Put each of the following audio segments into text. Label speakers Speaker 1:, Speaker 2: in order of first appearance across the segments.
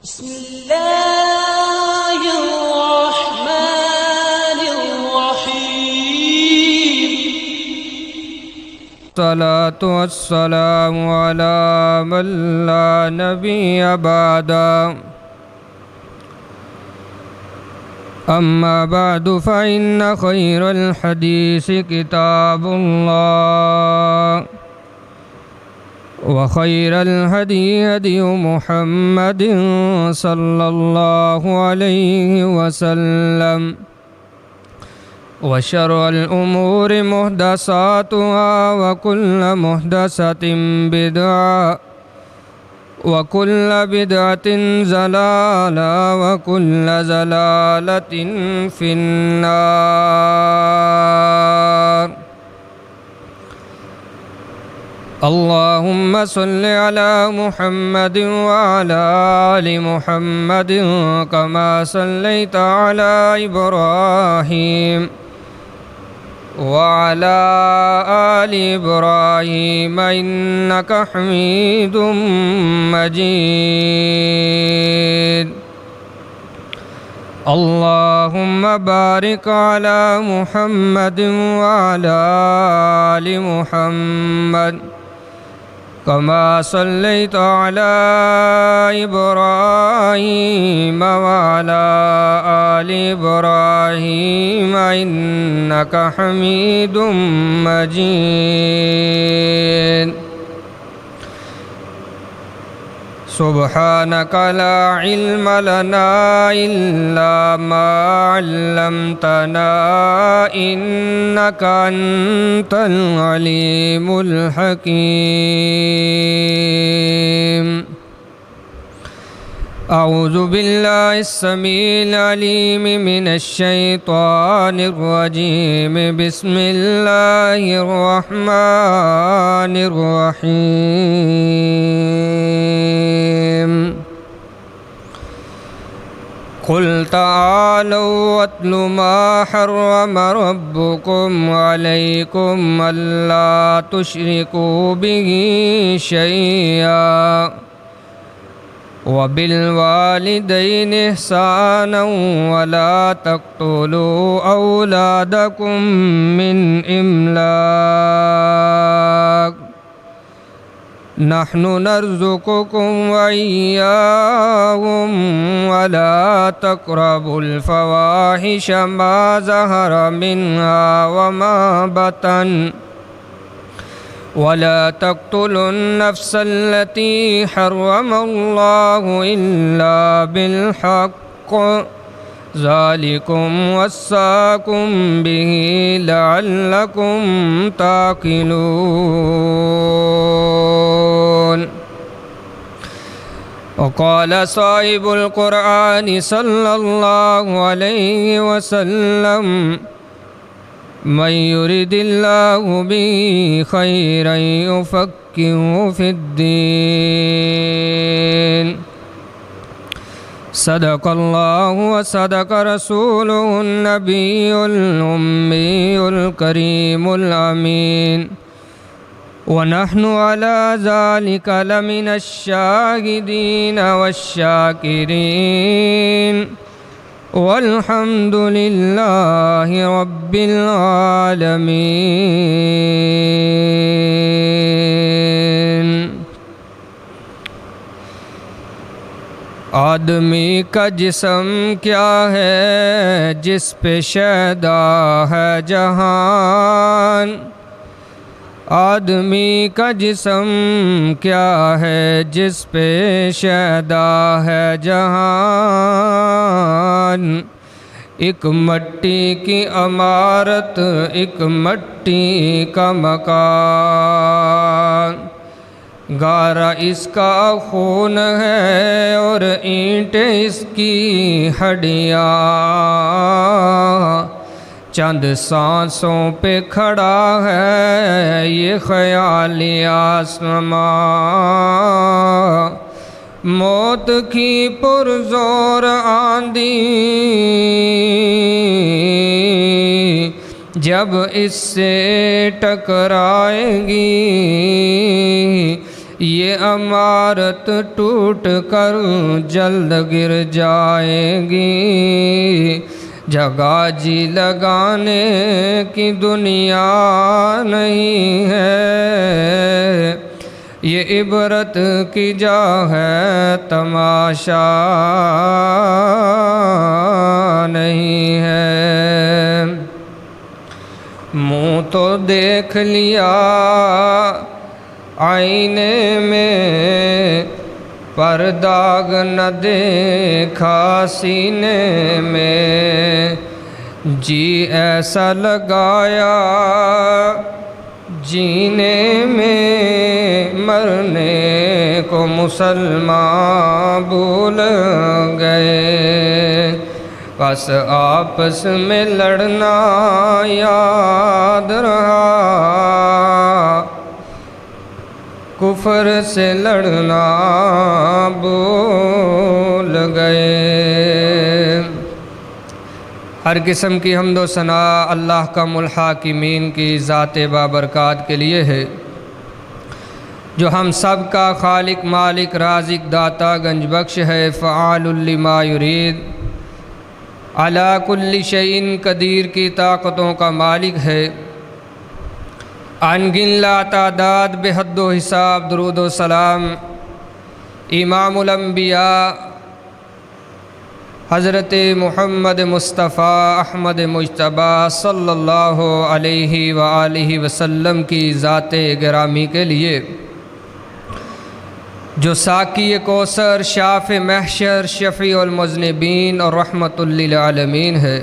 Speaker 1: بسم الله الرحمن الرحيم.
Speaker 2: الصلاة والسلام على من لا نبي بعده. أما بعد فإن خير الحديث كتاب الله وخير الهدي هدي محمد صلى الله عليه وسلم وشر الأمور محدثاتها وكل محدثة بدعة وكل بدعة ضلالة وكل ضلالة في النار. اللهم صل على محمد وعلى آل محمد كما صليت على إبراهيم وعلى آل إبراهيم إنك حميد مجيد. اللهم بارك على محمد وعلى آل محمد كما صليت على إبراهيم وعلى آل إبراهيم إنك حميد مجيد. سبحانك لا علم لنا إلا ما علمتنا إنك أنت العليم الحكيم. أعوذ بالله السميع العليم من الشيطان الرجيم. بسم الله الرحمن الرحيم. قل تعالوا واتل ما حرم ربكم عليكم ألا تشركوا به شيئا وبالوالدين إحسانا ولا تقتلوا أولادكم من إملاق نحن نرزقكم وإياهم ولا تقربوا الفواحش ما ظهر منها وما بطن ولا تقتلوا النفس التي حرم الله إلا بالحق ذلكم وصاكم به لعلكم تعقلون. وقال صاحب القرآن صلى الله عليه وسلم من يرد الله به خيرا يفقهه في الدين. صدق الله وصدق رسوله النبي الأمي الكريم الأمين ونحن على ذلك لمن الشاهدين والشاكرين والحمد لله رب العالمين. آدمی کا جسم کیا ہے جس پہ شیدا ہے جہان. آدمی کا جسم کیا ہے جس پہ شیدا ہے جہان. ایک مٹی کی عمارت ایک مٹی کا مکان. گارا اس کا خون ہے اور اینٹیں اس کی ہڈیاں. چند سانسوں پہ کھڑا ہے یہ خیالی آسمان. موت کی پرزور آندھی جب اس سے ٹکرائے گی یہ عمارت ٹوٹ کر جلد گر جائے گی، جگہ جی لگانے کی دنیا نہیں ہے، یہ عبرت کی جا ہے تماشا نہیں ہے۔ منہ تو دیکھ لیا آئینے میں، پر داغ نہ دیکھا سینے میں، جی ایسا لگایا جینے میں، مرنے کو مسلمان بھول گئے، بس آپس میں لڑنا یاد رہا، کفر سے لڑنا بھول گئے۔ ہر قسم کی حمد و ثنا اللہ کا الحاکمین کی ذات بابرکات کے لیے ہے، جو ہم سب کا خالق مالک رازق داتا گنج بخش ہے، فعال لما یرید، علی کل شیء قدیر کی طاقتوں کا مالک ہے، انگن لا تعداد بے حد و حساب درود و سلام امام الانبیاء حضرت محمد مصطفیٰ احمد مجتبیٰ صلی اللہ علیہ وآلہ وسلم کی ذات گرامی کے لیے، جو ساقی کوثر، شافع محشر، شفیع المذنبین اور رحمت للعالمین ہے۔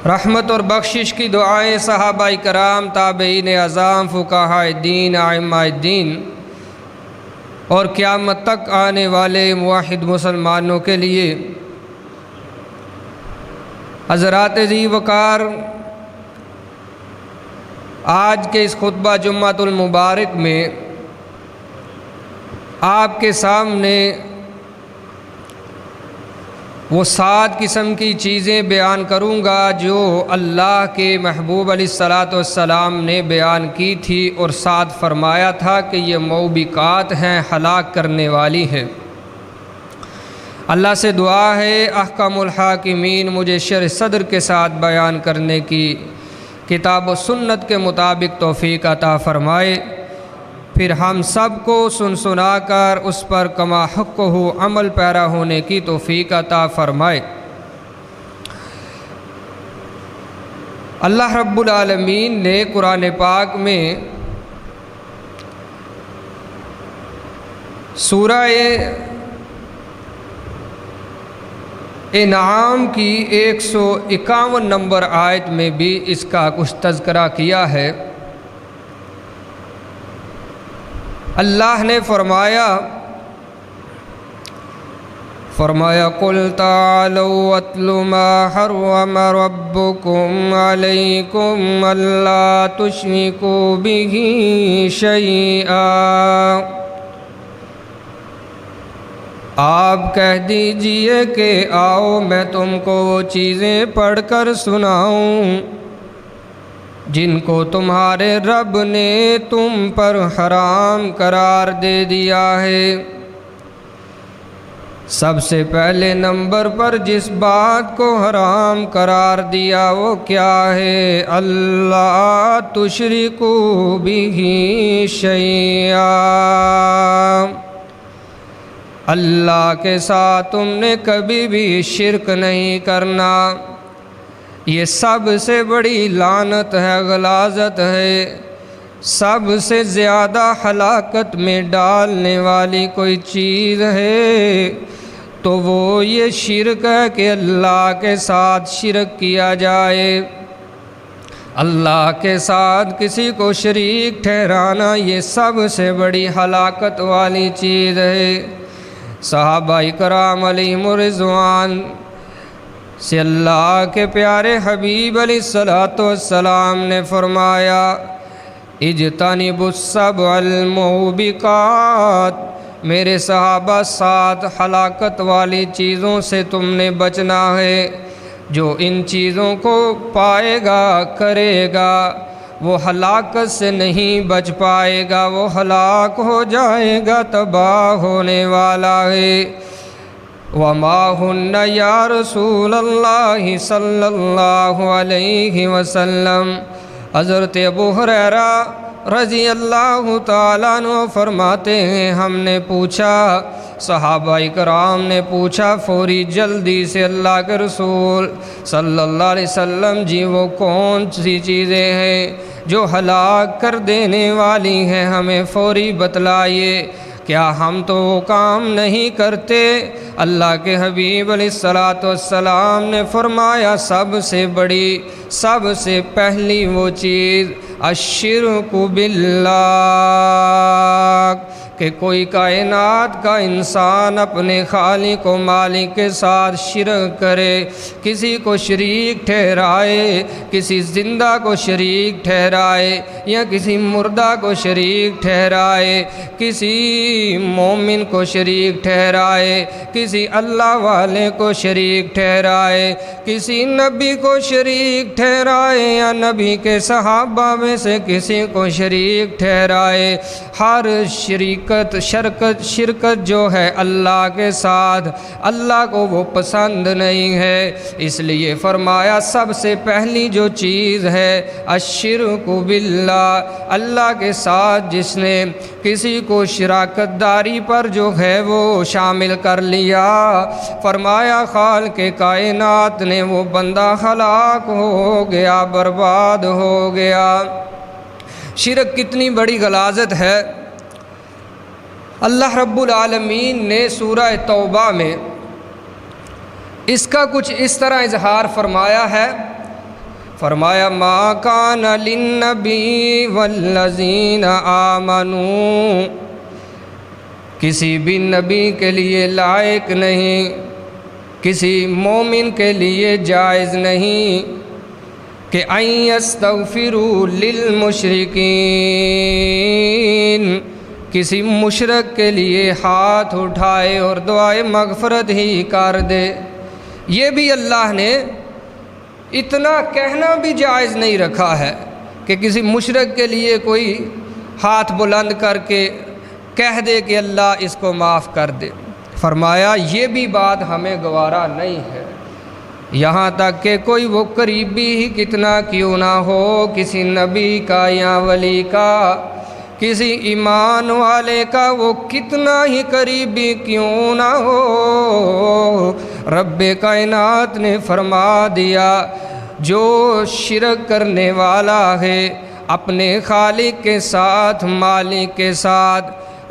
Speaker 2: رحمت اور بخشش کی دعائیں صحابہ کرام، تابعین اعظام، فقہاء دین، ائمہ دین اور قیامت تک آنے والے موحد مسلمانوں کے لیے۔ حضرات ذی وقار، آج کے اس خطبہ جمعۃ المبارک میں آپ کے سامنے وہ 7 قسم کی چیزیں بیان کروں گا جو اللہ کے محبوب علیہ الصلاۃ والسلام نے بیان کی تھی، اور ساتھ فرمایا تھا کہ یہ موبقات ہیں، ہلاک کرنے والی ہیں۔ اللہ سے دعا ہے احکم الحاکمین مجھے شرح صدر کے ساتھ بیان کرنے کی کتاب و سنت کے مطابق توفیق عطا فرمائے، پھر ہم سب کو سنا کر اس پر کما حق ہو عمل پیرا ہونے کی توفیق عطا فرمائے۔ اللہ رب العالمین نے قرآن پاک میں سورہ انعام کی 151 نمبر آیت میں بھی اس کا کچھ تذکرہ کیا ہے۔ اللہ نے فرمایا قُلْ تَعَالَوْا وَاتْلُ مَا حَرَّمَ رَبُّكُمْ عَلَيْكُمْ أَلَّا تُشْرِكُوا بِهِ شَيْئًا، آپ کہہ دیجئے کہ آؤ میں تم کو وہ چیزیں پڑھ کر سناؤں جن کو تمہارے رب نے تم پر حرام قرار دے دیا ہے۔ سب سے پہلے نمبر پر جس بات کو حرام قرار دیا وہ کیا ہے؟ اللہ تشرکوا بہ شیئا، اللہ کے ساتھ تم نے کبھی بھی شرک نہیں کرنا۔ یہ سب سے بڑی لعنت ہے، غلاظت ہے، سب سے زیادہ ہلاکت میں ڈالنے والی کوئی چیز ہے تو وہ یہ شرک ہے کہ اللہ کے ساتھ شرک کیا جائے۔ اللہ کے ساتھ کسی کو شریک ٹھہرانا یہ سب سے بڑی ہلاکت والی چیز ہے۔ صحابہ کرام علیہم رضوان سے اللہ کے پیارے حبیب علیہ الصلوۃ والسلام نے فرمایا اجتنبوا السبع الموبقات، میرے صحابہ 7 ہلاکت والی چیزوں سے تم نے بچنا ہے، جو ان چیزوں کو پائے گا، کرے گا، وہ ہلاکت سے نہیں بچ پائے گا، وہ ہلاک ہو جائے گا، تباہ ہونے والا ہے۔ وما ہن یا رسول اللہ صلی اللہ علیہ وسلم۔ حضرت ابو ہریرہ رضی اللہ تعالیٰ عنہ فرماتے ہیں ہم نے پوچھا، صحابہ کرام نے پوچھا فوری جلدی سے اللہ کے رسول صلی اللہ علیہ وسلم جی وہ کون سی چیزیں ہیں جو ہلاک کر دینے والی ہیں، ہمیں فوری بتلائیے، کیا ہم تو وہ کام نہیں کرتے؟ اللہ کے حبیب علیہ الصلوۃ والسلام نے فرمایا سب سے بڑی، سب سے پہلی وہ چیز الشرک باللہ، کہ کوئی کائنات کا انسان اپنے خالق و مالک کے ساتھ شرک کرے، کسی کو شریک ٹھہرائے، کسی زندہ کو شریک ٹھہرائے یا کسی مردہ کو شریک ٹھہرائے، کسی مومن کو شریک ٹھہرائے، کسی اللہ والے کو شریک ٹھہرائے، کسی نبی کو شریک ٹھہرائے یا نبی کے صحابہ میں سے کسی کو شریک ٹھہرائے، ہر شرکت جو ہے اللہ کے ساتھ، اللہ کو وہ پسند نہیں ہے، اس لیے فرمایا سب سے پہلی جو چیز ہے الشرک باللہ، اللہ کے ساتھ جس نے کسی کو شراکت داری پر جو ہے وہ شامل کر لیا، فرمایا خالق کائنات نے وہ بندہ ہلاک ہو گیا، برباد ہو گیا۔ شرک کتنی بڑی غلاظت ہے۔ اللہ رب العالمین نے سورہ توبہ میں اس کا کچھ اس طرح اظہار فرمایا ہے، فرمایا ما کان للنبی والذین آمنوا، کسی بھی نبی کے لیے لائق نہیں، کسی مومن کے لیے جائز نہیں کہ ان یستغفروا للمشرکین، کسی مشرک کے لیے ہاتھ اٹھائے اور دعائے مغفرت ہی کر دے۔ یہ بھی اللہ نے اتنا کہنا بھی جائز نہیں رکھا ہے کہ کسی مشرک کے لیے کوئی ہاتھ بلند کر کے کہہ دے کہ اللہ اس کو معاف کر دے، فرمایا یہ بھی بات ہمیں گوارا نہیں ہے، یہاں تک کہ کوئی وہ قریبی ہی کتنا کیوں نہ ہو، کسی نبی کا یا ولی کا، کسی ایمان والے کا وہ کتنا ہی قریبی کیوں نہ ہو، رب کائنات نے فرما دیا جو شرک کرنے والا ہے اپنے خالق کے ساتھ، مالک کے ساتھ،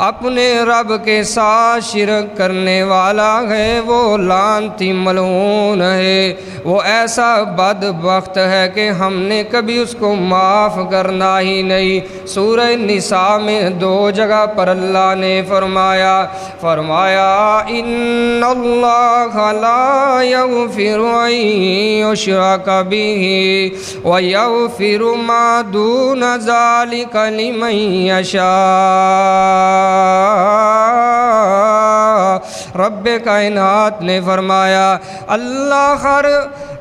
Speaker 2: اپنے رب کے ساتھ شرک کرنے والا ہے وہ لعنتی ملعون ہے، وہ ایسا بدبخت ہے کہ ہم نے کبھی اس کو معاف کرنا ہی نہیں۔ سورہ نساء میں 2 جگہ پر اللہ نے فرمایا ان اللہ لا یغفر ان یشرک بہ ویغفر ما دون ذلک لمن یشاء، رب کائنات نے فرمایا اللہ ہر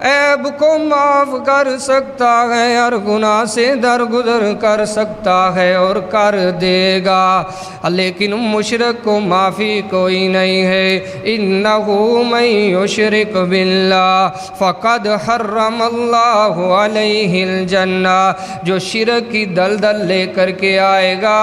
Speaker 2: عیب کو معاف کر سکتا ہے، ہر گناہ سے درگزر کر سکتا ہے اور کر دے گا، لیکن مشرک کو معافی کوئی نہیں ہے۔ انہ من یشرک باللہ فقد حرم اللہ علیہ الجنہ، جو شرک کی دلدل لے کر کے آئے گا،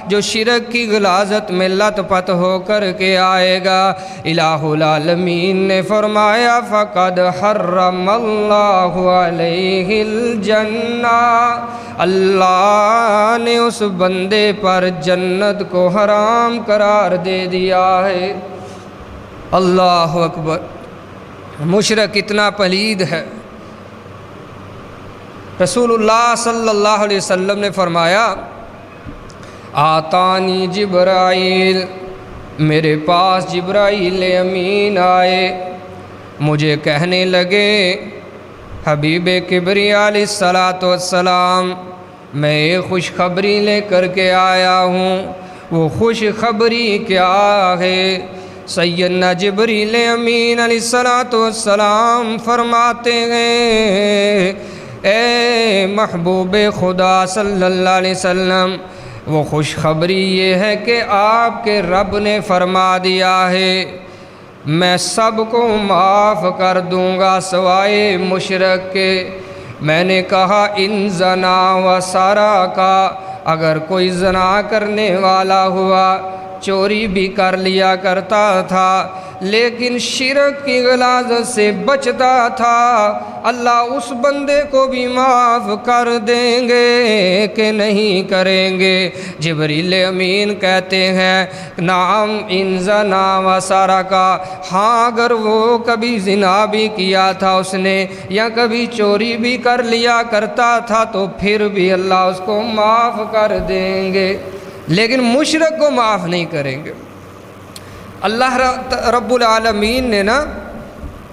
Speaker 2: جو شرک کی غلاظت میں لت پت ہو کر کے آئے گا، الہ العالمین نے فرمایا فقد حرم اللہ علیہ الجنہ، اللہ نے اس بندے پر جنت کو حرام قرار دے دیا ہے۔ اللہ اکبر، مشرک اتنا پلید ہے۔ رسول اللہ صلی اللہ علیہ وسلم نے فرمایا آتانی جبرائیل، میرے پاس جبرائیل امین آئے، مجھے کہنے لگے حبیب کبریا علیہ الصلوۃ والسلام میں ایک خوشخبری لے کر کے آیا ہوں، وہ خوشخبری کیا ہے؟ سیدنا جبریل امین علیہ الصلوۃ والسلام فرماتے ہیں اے محبوب خدا صلی اللہ علیہ وسلم، وہ خوشخبری یہ ہے کہ آپ کے رب نے فرما دیا ہے میں سب کو معاف کر دوں گا سوائے مشرک کے۔ میں نے کہا ان زنا و سارا کا، اگر کوئی زنا کرنے والا ہوا، چوری بھی کر لیا کرتا تھا لیکن شرک کی غلاظت سے بچتا تھا، اللہ اس بندے کو بھی معاف کر دیں گے کہ نہیں کریں گے؟ جبریل امین کہتے ہیں نعم ان زنا و سرقا، ہاں اگر وہ کبھی زنا بھی کیا تھا اس نے یا کبھی چوری بھی کر لیا کرتا تھا تو پھر بھی اللہ اس کو معاف کر دیں گے، لیکن مشرک کو معاف نہیں کریں گے۔ اللہ رب العالمین نے نا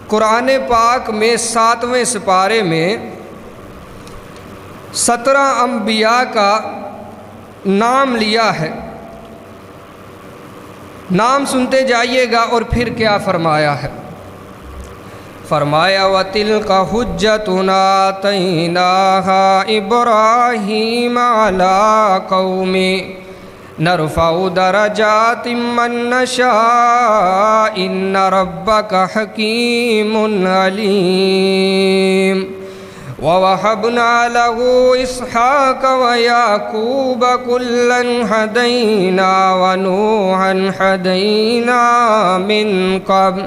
Speaker 2: قرآن پاک میں 7ویں سپارے میں 17 انبیاء کا نام لیا ہے۔ نام سنتے جائیے گا اور پھر کیا فرمایا ہے۔ فرمایا وَتِلْكَ حُجَّتُنَا آتَيْنَاهَا إِبْرَاهِيمَ عَلَىٰ قَوْمِهِ نرفع درجات من نشاء ان ربك حکیم علیم ووهبنا له اسحاق ويعقوب كلا هدينا ونوحا هدينا من قبل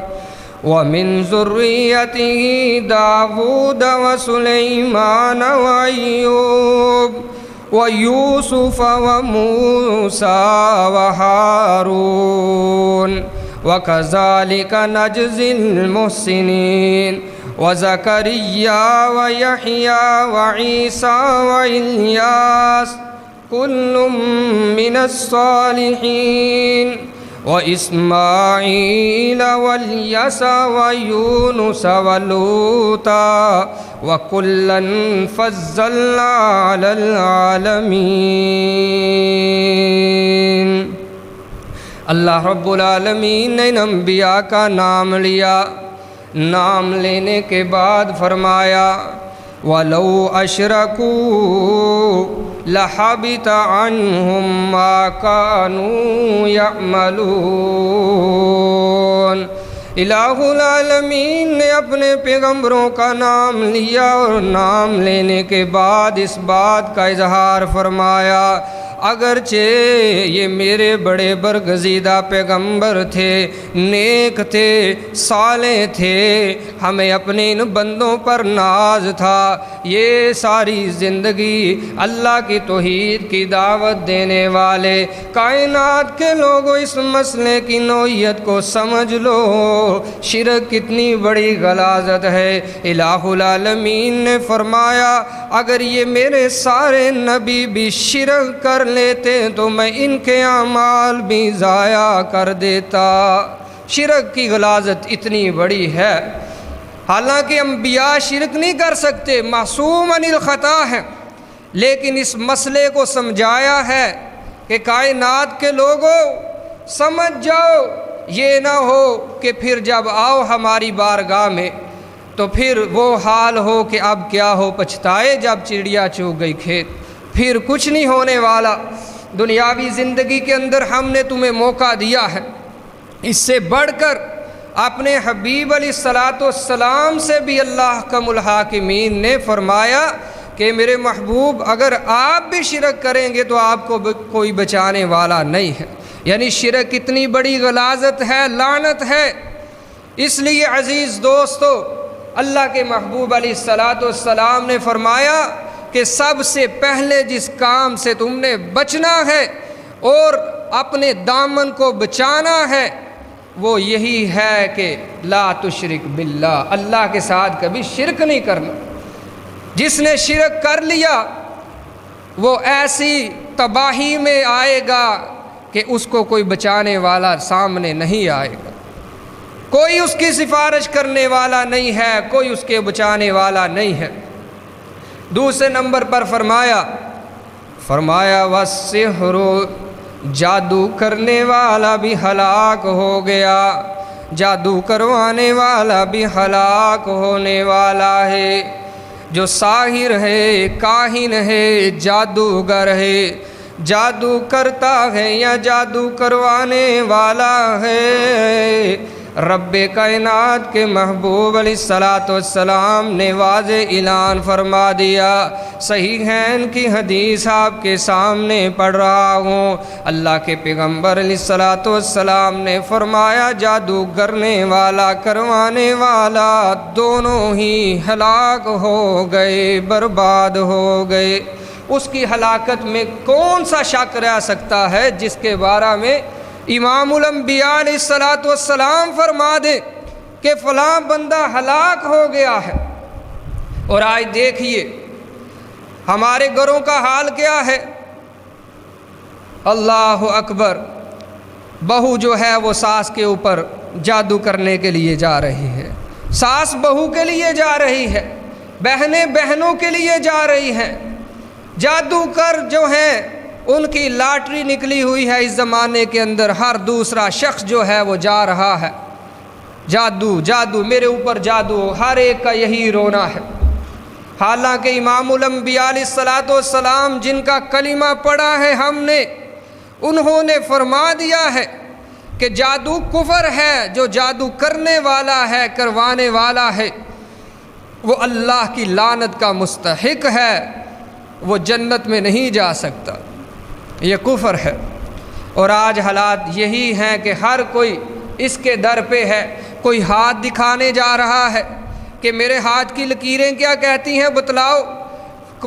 Speaker 2: ومن ذريته داود وسليمان وأيوب وَيُوسُفَ وَمُوسَى وَهَارُونَ وَكَذَلِكَ نَجْزِي الْمُحْسِنِينَ وَزَكَرِيَّا وَيَحْيَى وَعِيسَى وَإِلْيَاسَ كُلٌّ مِّنَ الصَّالِحِينَ وَإِسْمَاعِيلَ وَالْيَسَعَ وَيُونُسَ وَلُوطًا وَكُلًّا فَضَّلْنَا عَلَى الْعَالَمِينَ۔ اللہ رب العالمین نے ان انبیاء کا نام لیا، نام لینے کے بعد فرمایا وَلَوْ أَشْرَكُوا لَحَبِطَ عَنْهُمْ مَا كَانُوا يَعْمَلُونَ۔ الہ العالمین نے اپنے پیغمبروں کا نام لیا اور نام لینے کے بعد اس بات کا اظہار فرمایا اگرچہ یہ میرے بڑے برگزیدہ پیغمبر تھے، نیک تھے، صالح تھے، ہمیں اپنے ان بندوں پر ناز تھا، یہ ساری زندگی اللہ کی توحید کی دعوت دینے والے کائنات کے لوگوں اس مسئلے کی نوعیت کو سمجھ لو، شرک کتنی بڑی غلاظت ہے۔ الہ العالمین نے فرمایا اگر یہ میرے سارے نبی بھی شرک کر لیتے تو میں ان کے اعمال بھی ضائع کر دیتا۔ شرک کی غلاظت اتنی بڑی ہے، حالانکہ انبیاء شرک نہیں کر سکتے، معصوم عن الخطا ہیں، لیکن اس مسئلے کو سمجھایا ہے کہ کائنات کے لوگوں سمجھ جاؤ، یہ نہ ہو کہ پھر جب آؤ ہماری بارگاہ میں تو پھر وہ حال ہو کہ اب کیا ہو پچھتائے جب چڑیا چوگ گئی کھیت، پھر کچھ نہیں ہونے والا۔ دنیاوی زندگی کے اندر ہم نے تمہیں موقع دیا ہے، اس سے بڑھ کر اپنے حبیب علیہ السلام سے بھی اللہ احکم الحاکمین نے فرمایا کہ میرے محبوب اگر آپ بھی شرک کریں گے تو آپ کو کوئی بچانے والا نہیں ہے۔ یعنی شرک اتنی بڑی غلاظت ہے، لعنت ہے۔ اس لیے عزیز دوستو، اللہ کے محبوب علیہ السلام نے فرمایا کہ سب سے پہلے جس کام سے تم نے بچنا ہے اور اپنے دامن کو بچانا ہے وہ یہی ہے کہ لا تشرک باللہ، اللہ کے ساتھ کبھی شرک نہیں کرنا۔ جس نے شرک کر لیا وہ ایسی تباہی میں آئے گا کہ اس کو کوئی بچانے والا سامنے نہیں آئے گا، کوئی اس کی سفارش کرنے والا نہیں ہے، کوئی اس کے بچانے والا نہیں ہے۔ دوسرے نمبر پر فرمایا وَالسِّحْرُ، جادو کرنے والا بھی ہلاک ہو گیا، جادو کروانے والا بھی ہلاک ہونے والا ہے۔ جو ساحر ہے، کاہن ہے، جادوگر ہے، جادو کرتا ہے یا جادو کروانے والا ہے، رب کائنات کے محبوب علیہ الصلاۃ والسلام نے واضح اعلان فرما دیا۔ صحیحین کی حدیث آپ کے سامنے پڑھ رہا ہوں، اللہ کے پیغمبر علیہ الصلاۃ والسلام نے فرمایا جادو کرنے والا، کروانے والا دونوں ہی ہلاک ہو گئے، برباد ہو گئے۔ اس کی ہلاکت میں کون سا شک رہ سکتا ہے جس کے بارے میں امام الانبیاء علیہ الصلاۃ والسلام فرما دے کہ فلاں بندہ ہلاک ہو گیا ہے۔ اور آج دیکھیے ہمارے گھروں کا حال کیا ہے، اللہ اکبر، بہو جو ہے وہ ساس کے اوپر جادو کرنے کے لیے جا رہی ہے، ساس بہو کے لیے جا رہی ہے، بہنیں بہنوں کے لیے جا رہی ہیں۔ جادوگر جو ہیں ان کی لاٹری نکلی ہوئی ہے اس زمانے کے اندر، ہر دوسرا شخص جو ہے وہ جا رہا ہے، جادو جادو میرے اوپر جادو، ہر ایک کا یہی رونا ہے۔ حالانکہ امام الانبیاء علیہ الصلاۃ والسلام جن کا کلمہ پڑھا ہے ہم نے، انہوں نے فرما دیا ہے کہ جادو کفر ہے، جو جادو کرنے والا ہے، کروانے والا ہے، وہ اللہ کی لعنت کا مستحق ہے، وہ جنت میں نہیں جا سکتا، یہ کفر ہے۔ اور آج حالات یہی ہیں کہ ہر کوئی اس کے در پہ ہے، کوئی ہاتھ دکھانے جا رہا ہے کہ میرے ہاتھ کی لکیریں کیا کہتی ہیں بتلاؤ۔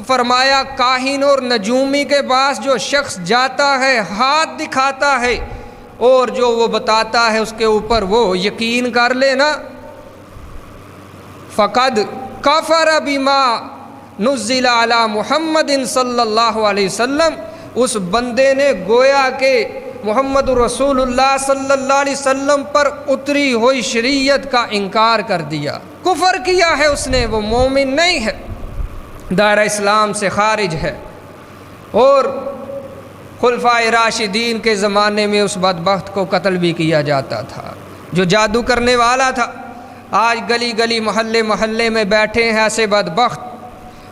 Speaker 2: فرمایا کاہن اور نجومی کے پاس جو شخص جاتا ہے، ہاتھ دکھاتا ہے اور جو وہ بتاتا ہے اس کے اوپر وہ یقین کر لینا، فقد کفر بما نزل علی محمد صلی اللہ علیہ وسلم، اس بندے نے گویا کہ محمد رسول اللہ صلی اللہ علیہ وسلم پر اتری ہوئی شریعت کا انکار کر دیا، کفر کیا ہے اس نے، وہ مومن نہیں ہے، دائرہ اسلام سے خارج ہے۔ اور خلفائے راشدین کے زمانے میں اس بدبخت کو قتل بھی کیا جاتا تھا جو جادو کرنے والا تھا۔ آج گلی گلی محلے محلے میں بیٹھے ہیں ایسے بدبخت،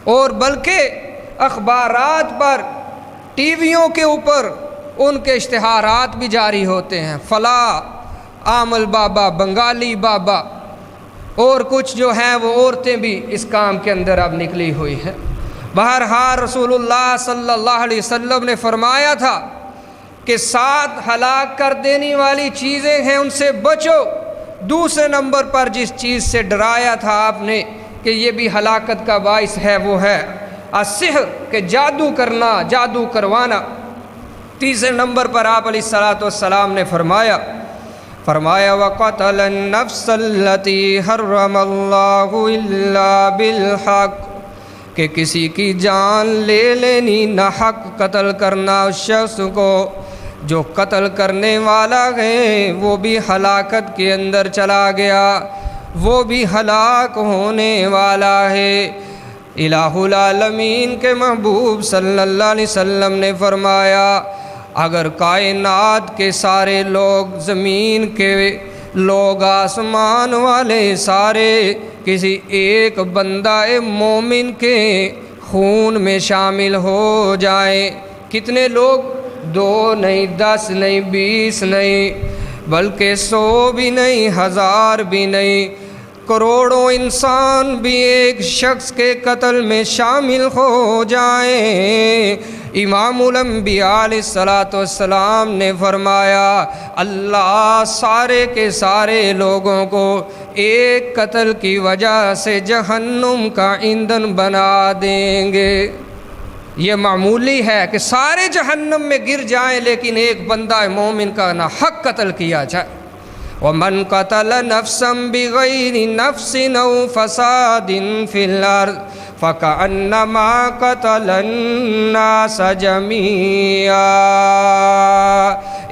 Speaker 2: اور بلکہ اخبارات پر، ٹی ویوں کے اوپر ان کے اشتہارات بھی جاری ہوتے ہیں، فلاں عامل بابا، بنگالی بابا، اور کچھ جو ہیں وہ عورتیں بھی اس کام کے اندر اب نکلی ہوئی ہیں۔ بہرحال رسول اللہ صلی اللہ علیہ وسلم نے فرمایا تھا کہ 7 ہلاک کر دینے والی چیزیں ہیں، ان سے بچو۔ دوسرے نمبر پر جس چیز سے ڈرایا تھا آپ نے کہ یہ بھی ہلاکت کا باعث ہے، وہ ہے السحر، کہ جادو کرنا، جادو کروانا۔ تیسرے نمبر پر آپ علیہ الصلاۃ والسلام نے فرمایا وَقَتَلَ النَّفْسَ الَّتِي حَرَّمَ اللَّهُ إِلَّا بِالْحَقِّ، کہ کسی کی جان لے لینی، نہ حق قتل کرنا اس شخص کو، جو قتل کرنے والا ہے وہ بھی ہلاکت کے اندر چلا گیا، وہ بھی ہلاک ہونے والا ہے۔ الہ العالمین کے محبوب صلی اللہ علیہ وسلم نے فرمایا اگر کائنات کے سارے لوگ، زمین کے لوگ، آسمان والے سارے کسی ایک بندہ مومن کے خون میں شامل ہو جائیں، کتنے لوگ؟ 2 نہیں، 10 نہیں، 20 نہیں، بلکہ 100 بھی نہیں، 1000 بھی نہیں، کروڑوں انسان بھی ایک شخص کے قتل میں شامل ہو جائیں، امام الانبیاء علیہ الصلاۃ والسلام نے فرمایا اللہ سارے کے سارے لوگوں کو ایک قتل کی وجہ سے جہنم کا ایندھن بنا دیں گے۔ یہ معمولی ہے کہ سارے جہنم میں گر جائیں، لیکن ایک بندہ مومن کا نہ حق قتل کیا جائے۔ وَمَنْ قَتَلَ نَفْسًا بِغَيْرِ نَفْسٍ أَوْ فَسَادٍ فِي الْأَرْضِ فَكَأَنَّمَا قَتَلَ النَّاسَ جَمِيعًا۔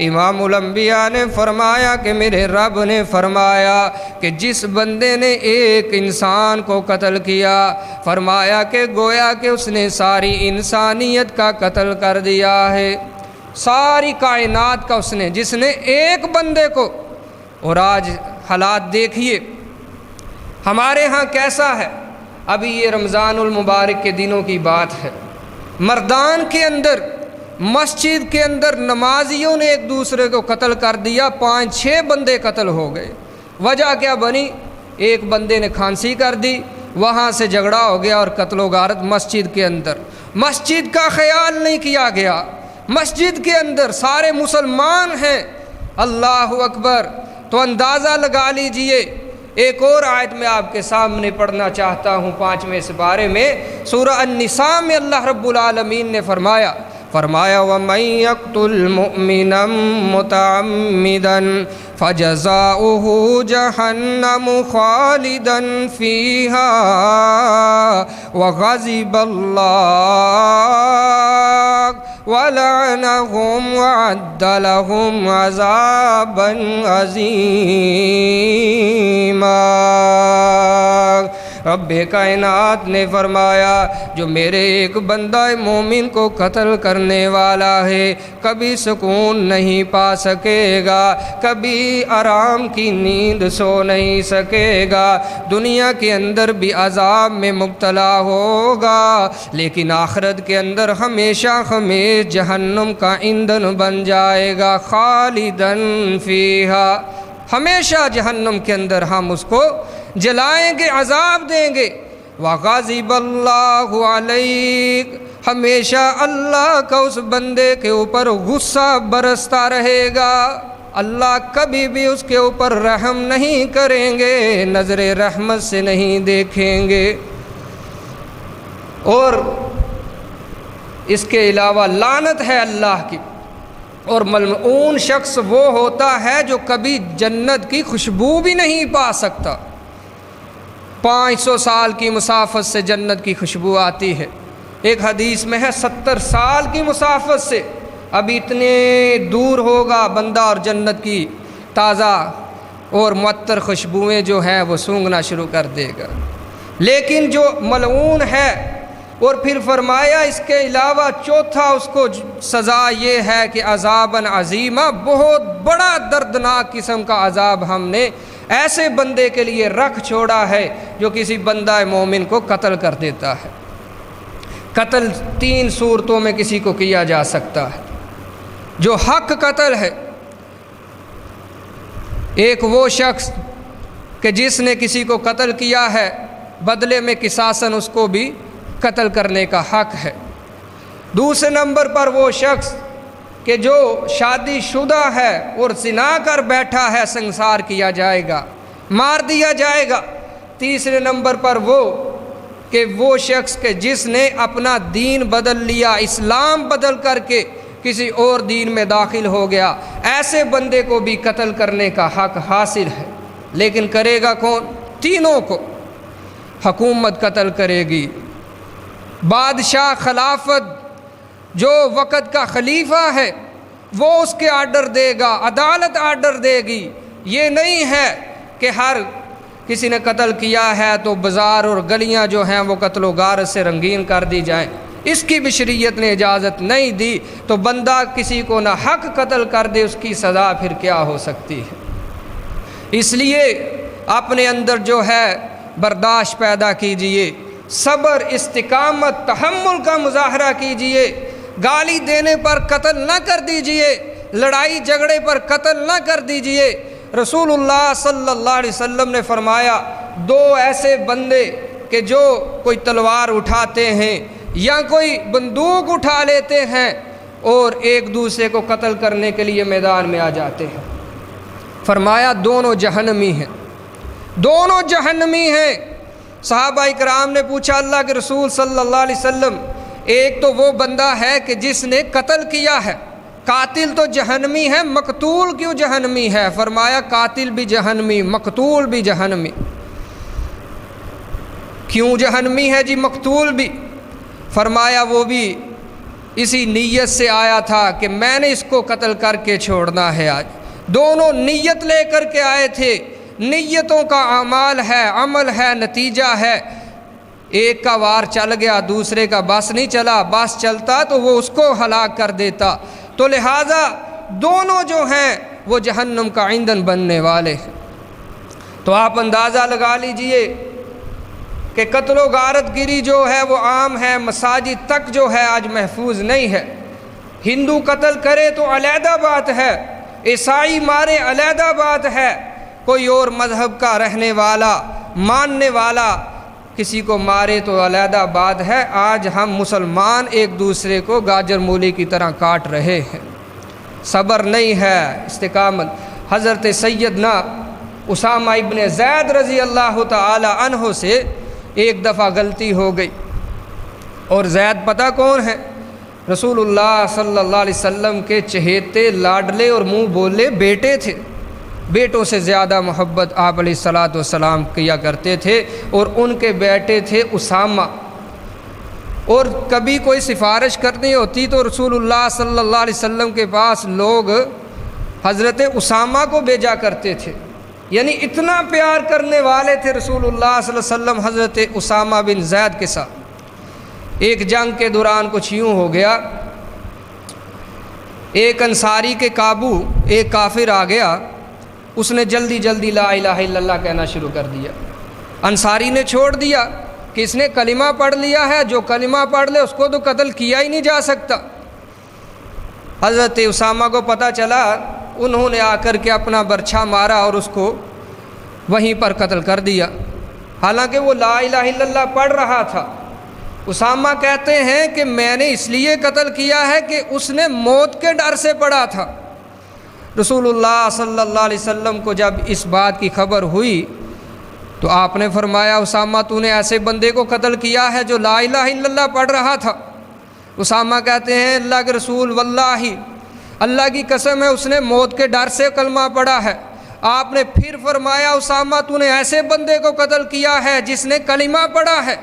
Speaker 2: امام الانبیاء نے فرمایا کہ میرے رب نے فرمایا کہ جس بندے نے ایک انسان کو قتل کیا، فرمایا کہ گویا کہ اس نے ساری انسانیت کا قتل کر دیا ہے، ساری کائنات کا اس نے، جس نے ایک بندے کو۔ اور آج حالات دیکھیے ہمارے ہاں کیسا ہے، ابھی یہ رمضان المبارک کے دنوں کی بات ہے، مردان کے اندر مسجد کے اندر نمازیوں نے ایک دوسرے کو قتل کر دیا، 5-6 بندے قتل ہو گئے۔ وجہ کیا بنی؟ ایک بندے نے کھانسی کر دی، وہاں سے جھگڑا ہو گیا اور قتل و غارت مسجد کے اندر۔ مسجد کا خیال نہیں کیا گیا، مسجد کے اندر سارے مسلمان ہیں، اللہ اکبر۔ تو اندازہ لگا لیجئے۔ ایک اور آیت میں آپ کے سامنے پڑھنا چاہتا ہوں 5ویں سپارے میں، سورہ النساء میں اللہ رب العالمین نے فرمایا وَمَن يَقْتُلْ مُؤْمِنًا مُتَعَمِّدًا فَجَزَاؤُهُ جَهَنَّمُ خَالِدًا فِيهَا وَغَضِبَ اللَّهُ وَلَعَنَهُمْ وَأَعَدَّ لَهُمْ عَذَابًا عَظِيمًا۔ رب کائنات نے فرمایا جو میرے ایک بندہ مومن کو قتل کرنے والا ہے کبھی سکون نہیں پا سکے گا، کبھی آرام کی نیند سو نہیں سکے گا، دنیا کے اندر بھی عذاب میں مبتلا ہوگا، لیکن آخرت کے اندر ہمیشہ ہمیش جہنم کا ایندھن بن جائے گا، خالدن فیہا، ہمیشہ جہنم کے اندر ہم اس کو جلائیں گے، عذاب دیں گے۔ وَغَضِبَ اللَّهُ عَلَيْكَ، ہمیشہ اللہ کا اس بندے کے اوپر غصہ برستا رہے گا، اللہ کبھی بھی اس کے اوپر رحم نہیں کریں گے، نظر رحمت سے نہیں دیکھیں گے۔ اور اس کے علاوہ لعنت ہے اللہ کی، اور ملعون شخص وہ ہوتا ہے جو کبھی جنت کی خوشبو بھی نہیں پا سکتا۔ 500 سال کی مسافت سے جنت کی خوشبو آتی ہے، ایک حدیث میں ہے 70 سال کی مسافت سے ابھی اتنے دور ہوگا بندہ اور جنت کی تازہ اور معطر خوشبوئیں جو ہیں وہ سونگھنا شروع کر دے گا۔ لیکن جو ملعون ہے، اور پھر فرمایا اس کے علاوہ چوتھا اس کو سزا یہ ہے کہ عذاباً عظیمہ، بہت بڑا دردناک قسم کا عذاب ہم نے ایسے بندے کے لیے رکھ چھوڑا ہے جو کسی بندہ مومن کو قتل کر دیتا ہے۔ قتل 3 صورتوں میں کسی کو کیا جا سکتا ہے۔ جو حق قتل ہے، ایک وہ شخص کہ جس نے کسی کو قتل کیا ہے، بدلے میں قصاصاً اس کو بھی قتل کرنے کا حق ہے۔ دوسرے نمبر پر وہ شخص کہ جو شادی شدہ ہے اور زنا کر بیٹھا ہے، سنسار کیا جائے گا، مار دیا جائے گا۔ تیسرے نمبر پر وہ کہ وہ شخص کہ جس نے اپنا دین بدل لیا، اسلام بدل کر کے کسی اور دین میں داخل ہو گیا، ایسے بندے کو بھی قتل کرنے کا حق حاصل ہے۔ لیکن کرے گا کون؟ تینوں کو۔ حکومت قتل کرے گی، بادشاہ خلافت جو وقت کا خلیفہ ہے وہ اس کے آرڈر دے گا، عدالت آرڈر دے گی۔ یہ نہیں ہے کہ ہر کسی نے قتل کیا ہے تو بازار اور گلیاں جو ہیں وہ قتل و غارت سے رنگین کر دی جائیں، اس کی بھی شریعت نے اجازت نہیں دی۔ تو بندہ کسی کو نہ حق قتل کر دے، اس کی سزا پھر کیا ہو سکتی ہے؟ اس لیے اپنے اندر جو ہے برداشت پیدا کیجئے، صبر، استقامت، تحمل کا مظاہرہ کیجئے، گالی دینے پر قتل نہ کر دیجئے، لڑائی جھگڑے پر قتل نہ کر دیجئے۔ رسول اللہ صلی اللہ علیہ وسلم نے فرمایا 2 ایسے بندے کہ جو کوئی تلوار اٹھاتے ہیں یا کوئی بندوق اٹھا لیتے ہیں اور ایک دوسرے کو قتل کرنے کے لیے میدان میں آ جاتے ہیں، فرمایا دونوں جہنمی ہیں، دونوں جہنمی ہیں۔ صحابہ اکرام نے پوچھا اللہ کے رسول صلی اللہ علیہ وسلم، ایک تو وہ بندہ ہے کہ جس نے قتل کیا ہے، قاتل تو جہنمی ہے، مقتول کیوں جہنمی ہے؟ فرمایا قاتل بھی جہنمی، مقتول بھی جہنمی۔ کیوں جہنمی ہے جی مقتول بھی؟ فرمایا وہ بھی اسی نیت سے آیا تھا کہ میں نے اس کو قتل کر کے چھوڑنا ہے۔ آج دونوں نیت لے کر کے آئے تھے، نیتوں کا اعمال ہے، عمل ہے، نتیجہ ہے۔ ایک کا وار چل گیا، دوسرے کا بس نہیں چلا، بس چلتا تو وہ اس کو ہلاک کر دیتا۔ تو لہٰذا دونوں جو ہیں وہ جہنم کا ایندھن بننے والے ہیں۔ تو آپ اندازہ لگا لیجئے کہ کہ قتل و غارت گری جو ہے وہ عام ہے، مساجد تک جو ہے آج محفوظ نہیں ہے۔ ہندو قتل کرے تو علیحدہ بات ہے، عیسائی مارے علیحدہ بات ہے، کوئی اور مذہب کا رہنے والا ماننے والا کسی کو مارے تو علیحدہ بات ہے۔ آج ہم مسلمان ایک دوسرے کو گاجر مولی کی طرح کاٹ رہے ہیں، صبر نہیں ہے، استقامت۔ حضرت سیدنا اسامہ ابن زید رضی اللہ تعالی عنہ سے ایک دفعہ غلطی ہو گئی، اور زید پتہ کون ہے؟ رسول اللہ صلی اللہ علیہ وسلم کے چہیتے لاڈلے اور منہ بولے بیٹے تھے۔ بیٹوں سے زیادہ محبت آپ علیہ الصلاۃ والسلام کیا کرتے تھے، اور ان کے بیٹے تھے اسامہ۔ اور کبھی کوئی سفارش کرنی ہوتی تو رسول اللہ صلی اللہ علیہ وسلم کے پاس لوگ حضرت اسامہ کو بھیجا کرتے تھے، یعنی اتنا پیار کرنے والے تھے رسول اللہ صلی اللہ علیہ وسلم حضرت اسامہ بن زید کے ساتھ۔ ایک جنگ کے دوران کچھ یوں ہو گیا، ایک انصاری کے قابو ایک کافر آ گیا، اس نے جلدی جلدی لا الہ الا اللہ کہنا شروع کر دیا۔ انصاری نے چھوڑ دیا کہ اس نے کلمہ پڑھ لیا ہے، جو کلمہ پڑھ لے اس کو تو قتل کیا ہی نہیں جا سکتا۔ حضرت اسامہ کو پتہ چلا، انہوں نے آ کر کے اپنا برچھا مارا اور اس کو وہیں پر قتل کر دیا، حالانکہ وہ لا الہ الا اللہ پڑھ رہا تھا۔ اسامہ کہتے ہیں کہ میں نے اس لیے قتل کیا ہے کہ اس نے موت کے ڈر سے پڑھا تھا۔ رسول اللہ صلی اللہ علیہ وسلم کو جب اس بات کی خبر ہوئی تو آپ نے فرمایا، اسامہ تو نے ایسے بندے کو قتل کیا ہے جو لا الہ الا اللہ پڑھ رہا تھا۔ اسامہ کہتے ہیں اللہ کے رسول واللہ، اللہ کی قسم ہے اس نے موت کے ڈر سے کلمہ پڑھا ہے۔ آپ نے پھر فرمایا، اسامہ تو نے ایسے بندے کو قتل کیا ہے جس نے کلمہ پڑھا ہے۔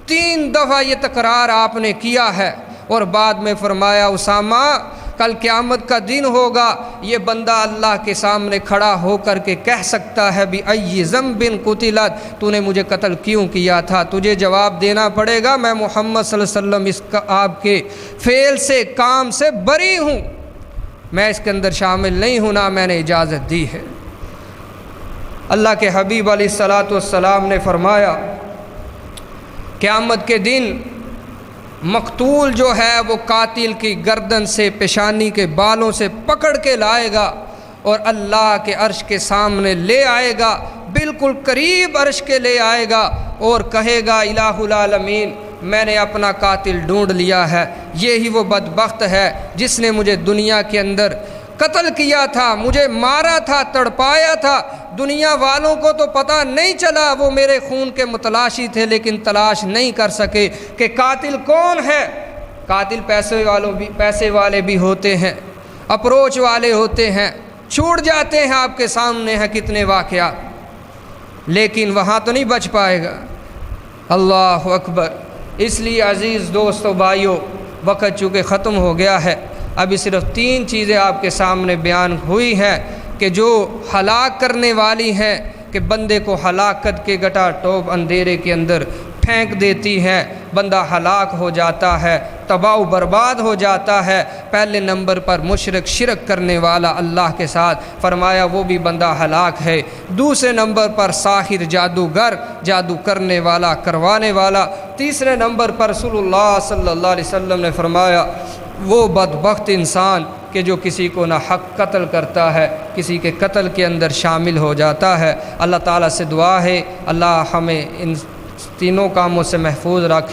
Speaker 2: 3 دفعہ یہ تکرار آپ نے کیا ہے، اور بعد میں فرمایا، اسامہ کل قیامت کا دن ہوگا، یہ بندہ اللہ کے سامنے کھڑا ہو کر کے کہہ سکتا ہے بِأَيِّ ذَنبٍ قُتِلَتْ، تو نے مجھے قتل کیوں کیا تھا؟ تجھے جواب دینا پڑے گا، میں محمد صلی اللہ علیہ وسلم اس کا آپ کے فعل سے کام سے بری ہوں، میں اس کے اندر شامل نہیں ہوں، نہ میں نے اجازت دی ہے۔ اللہ کے حبیب علیہ الصلاۃ والسلام نے فرمایا، قیامت کے دن مقتول جو ہے وہ قاتل کی گردن سے، پیشانی کے بالوں سے پکڑ کے لائے گا اور اللہ کے عرش کے سامنے لے آئے گا، بالکل قریب عرش کے لے آئے گا، اور کہے گا الہ العالمین میں نے اپنا قاتل ڈھونڈ لیا ہے، یہی وہ بدبخت ہے جس نے مجھے دنیا کے اندر قتل کیا تھا، مجھے مارا تھا، تڑپایا تھا، دنیا والوں کو تو پتہ نہیں چلا، وہ میرے خون کے متلاشی تھے لیکن تلاش نہیں کر سکے کہ قاتل کون ہے۔ قاتل پیسے والے بھی ہوتے ہیں، اپروچ والے ہوتے ہیں، چھوٹ جاتے ہیں، آپ کے سامنے ہیں کتنے واقعات، لیکن وہاں تو نہیں بچ پائے گا۔ اللہ اکبر۔ اس لیے عزیز دوستو بھائیو، وقت چونکہ ختم ہو گیا ہے، ابھی صرف 3 چیزیں آپ کے سامنے بیان ہوئی ہیں کہ جو ہلاک کرنے والی ہیں، کہ بندے کو ہلاکت کے گٹا ٹوپ اندھیرے کے اندر پھینک دیتی ہیں، بندہ ہلاک ہو جاتا ہے، تباہ و برباد ہو جاتا ہے۔ پہلے نمبر پر مشرک، شرک کرنے والا اللہ کے ساتھ، فرمایا وہ بھی بندہ ہلاک ہے۔ دوسرے نمبر پر ساحر، جادوگر، جادو کرنے والا، کروانے والا۔ تیسرے نمبر پر رسول اللہ صلی اللہ علیہ وسلم نے فرمایا وہ بدبخت انسان کہ جو کسی کو نہ حق قتل کرتا ہے، کسی کے قتل کے اندر شامل ہو جاتا ہے۔ اللہ تعالیٰ سے دعا ہے اللہ ہمیں ان تینوں کاموں سے محفوظ رکھے۔